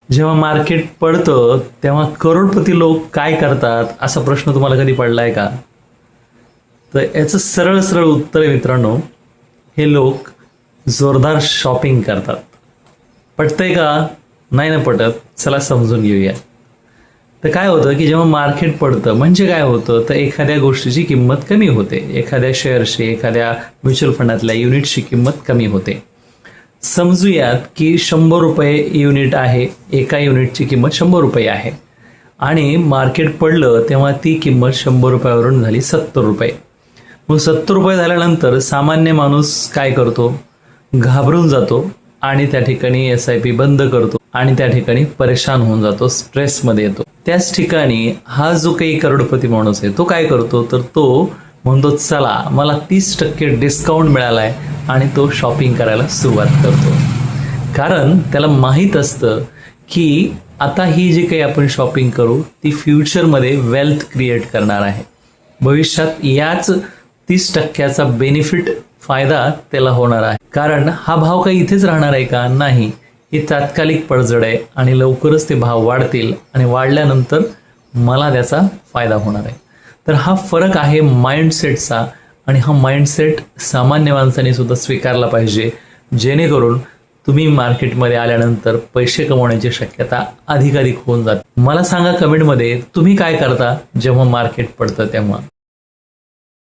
जेव्हा मार्केट पडतं तेव्हा करोडपती लोक काय करतात असा प्रश्न तुम्हाला कधी पडलाय का? तर याचं सरळ सरळ उत्तर आहे मित्रांनो, हे लोक जोरदार शॉपिंग करतात. पटतंय का? नाही ना पटत? चला समजून घेऊया. तर काय होतं की जेव्हा मार्केट पडतं म्हणजे काय होतं, तर एखाद्या गोष्टीची किंमत कमी होते, एखाद्या शेअरची, एखाद्या म्युच्युअल फंडातल्या युनिटची किंमत कमी होते. समजूयात की 100 रुपये युनिट आहे, एका युनिटची किंमत 100 रुपये आहे आणि मार्केट पडलं तेव्हा ती किंमत 100 रुपयावरून झाली 70 रुपये. मग 70 रुपये झाल्यानंतर सामान्य माणूस काय करतो? घाबरून जातो आणि त्या ठिकाणी SIP बंद करतो आणि त्या ठिकाणी परेशान होऊन जातो, स्ट्रेसमध्ये येतो. त्याच ठिकाणी हा जो काही करोडपती माणूस आहे तो काय करतो, तर तो म्हणतो चला मला 30% डिस्काउंट मिळालाय आणि तो शॉपिंग करायला सुरुवात करतो. कारण त्याला माहीत असतं की आता ही जी काही आपण शॉपिंग करू ती फ्युचरमध्ये वेल्थ क्रिएट करणार आहे. भविष्यात याच 30%चा बेनिफिट फायदा त्याला होणार आहे. कारण हा भाव काही इथेच राहणार आहे का? नाही, ही तात्कालिक पडझड आहे आणि लवकरच ते भाव वाढतील आणि वाढल्यानंतर मला त्याचा फायदा होणार आहे. तर हा फरक आहे माइंडसेटचा आणि हा माइंडसेट सामान्य माणसाने सुद्धा स्वीकारला पाहिजे, जेणेकरून तुम्ही मार्केटमध्ये आल्यानंतर पैसे कमवण्याची शक्यता अधिकाधिक होऊन जाते. मला सांगा कमेंटमध्ये तुम्ही काय करता जेव्हा मार्केट पडतं तेव्हा.